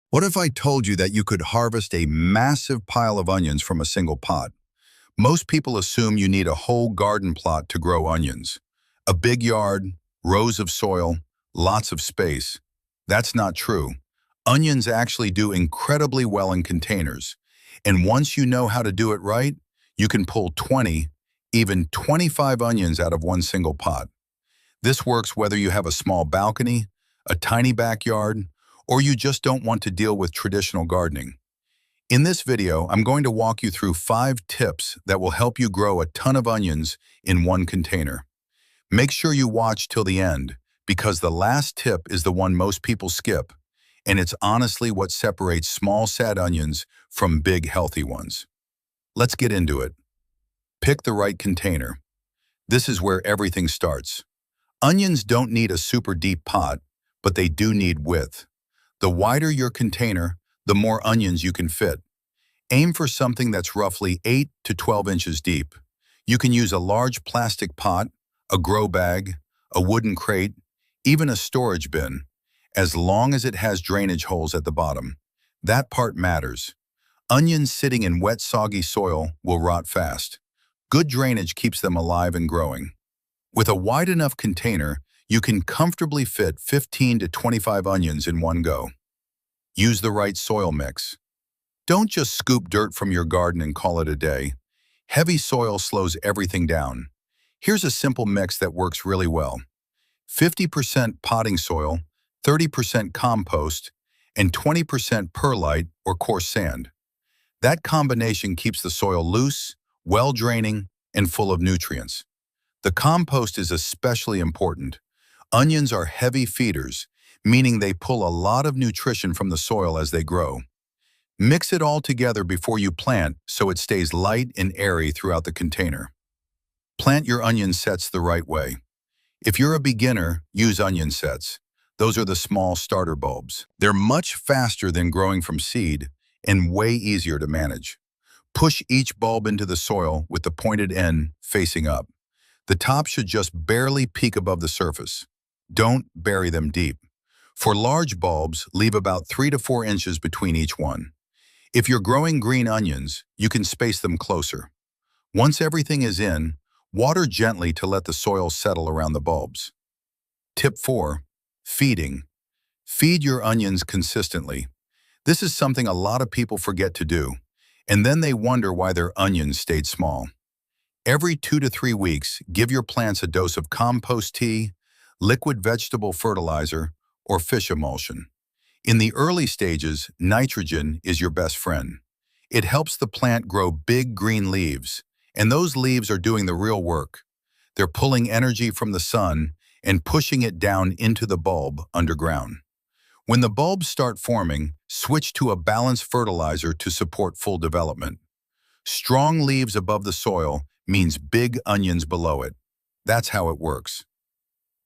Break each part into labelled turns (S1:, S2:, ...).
S1: What if I told you that you could harvest a massive pile of onions from a single pot? Most people assume you need a whole garden plot to grow onions. A big yard, rows of soil, lots of space. That's not true. Onions actually do incredibly well in containers. And once you know how to do it right, you can pull 20, even 25 onions out of one single pot. This works whether you have a small balcony, a tiny backyard, or you just don't want to deal with traditional gardening. In this video, I'm going to walk you through 5 tips that will help you grow a ton of onions in one container. Make sure you watch till the end, because the last tip is the one most people skip, and it's honestly what separates small sad onions from big healthy ones. Let's get into it. Pick the right container. This is where everything starts. Onions don't need a super deep pot, but they do need width. The wider your container, the more onions you can fit. Aim for something that's roughly 8 to 12 inches deep. You can use a large plastic pot, a grow bag, a wooden crate, even a storage bin, as long as it has drainage holes at the bottom. That part matters. Onions sitting in wet, soggy soil will rot fast. Good drainage keeps them alive and growing. With a wide enough container, you can comfortably fit 15 to 25 onions in one go. Use the right soil mix. Don't just scoop dirt from your garden and call it a day. Heavy soil slows everything down. Here's a simple mix that works really well. 50% potting soil, 30% compost, and 20% perlite or coarse sand. That combination keeps the soil loose, well-draining, and full of nutrients. The compost is especially important. Onions are heavy feeders, meaning they pull a lot of nutrition from the soil as they grow. Mix it all together before you plant so it stays light and airy throughout the container. Plant your onion sets the right way. If you're a beginner, use onion sets. Those are the small starter bulbs. They're much faster than growing from seed and way easier to manage. Push each bulb into the soil with the pointed end facing up. The top should just barely peek above the surface. Don't bury them deep. For large bulbs, leave about 3 to 4 inches between each one. If you're growing green onions, you can space them closer. Once everything is in, water gently to let the soil settle around the bulbs. Tip 4. Feeding. Feed your onions consistently. This is something a lot of people forget to do, and then they wonder why their onions stayed small. Every 2 to 3 weeks, give your plants a dose of compost tea, liquid vegetable fertilizer, or fish emulsion. In the early stages, nitrogen is your best friend. It helps the plant grow big green leaves, and those leaves are doing the real work. They're pulling energy from the sun and pushing it down into the bulb underground. When the bulbs start forming, switch to a balanced fertilizer to support full development. Strong leaves above the soil means big onions below it. That's how it works.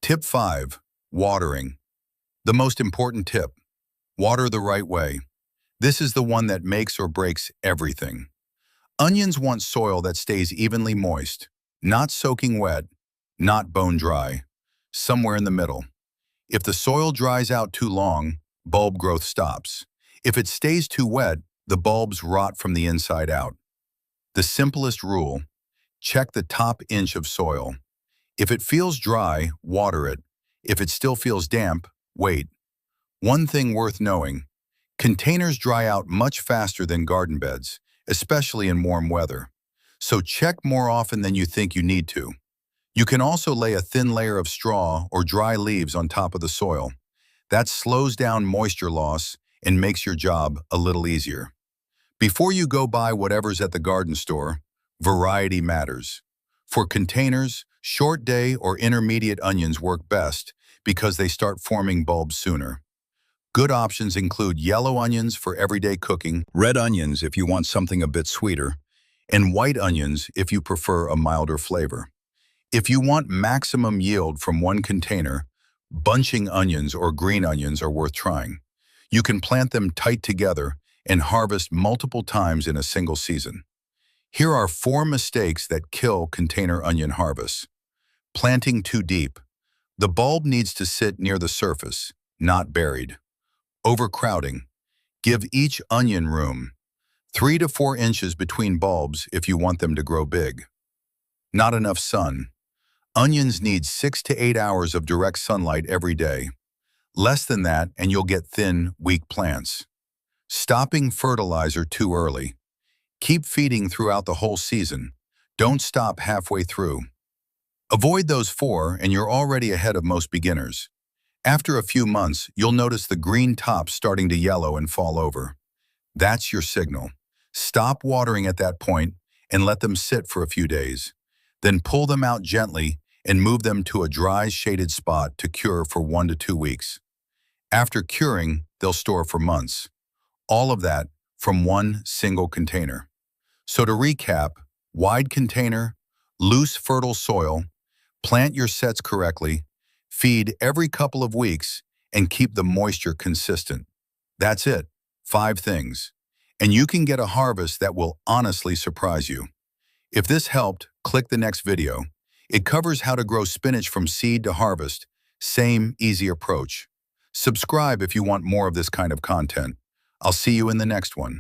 S1: Tip 5. Watering. The most important tip. Water the right way. This is the one that makes or breaks everything. Onions want soil that stays evenly moist, not soaking wet, not bone dry, somewhere in the middle. If the soil dries out too long, bulb growth stops. If it stays too wet, the bulbs rot from the inside out. The simplest rule: check the top inch of soil. If it feels dry, water it. If it still feels damp, wait. One thing worth knowing: containers dry out much faster than garden beds, especially in warm weather. So check more often than you think you need to. You can also lay a thin layer of straw or dry leaves on top of the soil. That slows down moisture loss and makes your job a little easier. Before you go buy whatever's at the garden store, variety matters. For containers, short day or intermediate onions work best because they start forming bulbs sooner. Good options include yellow onions for everyday cooking, red onions if you want something a bit sweeter, and white onions if you prefer a milder flavor. If you want maximum yield from one container, bunching onions or green onions are worth trying. You can plant them tight together and harvest multiple times in a single season. Here are 4 mistakes that kill container onion harvests. Planting too deep. The bulb needs to sit near the surface, not buried. Overcrowding. Give each onion room, 3 to 4 inches between bulbs if you want them to grow big. Not enough sun. Onions need 6 to 8 hours of direct sunlight every day. Less than that and you'll get thin, weak plants. Stopping fertilizer too early. Keep feeding throughout the whole season. Don't stop halfway through. Avoid those 4 and you're already ahead of most beginners. After a few months, you'll notice the green tops starting to yellow and fall over. That's your signal. Stop watering at that point and let them sit for a few days. Then pull them out gently and move them to a dry, shaded spot to cure for 1 to 2 weeks. After curing, they'll store for months. All of that from one single container. So to recap, wide container, loose fertile soil, plant your sets correctly, feed every couple of weeks, and keep the moisture consistent. That's it, 5 things. And you can get a harvest that will honestly surprise you. If this helped, click the next video. It covers how to grow spinach from seed to harvest. Same easy approach. Subscribe if you want more of this kind of content. I'll see you in the next one.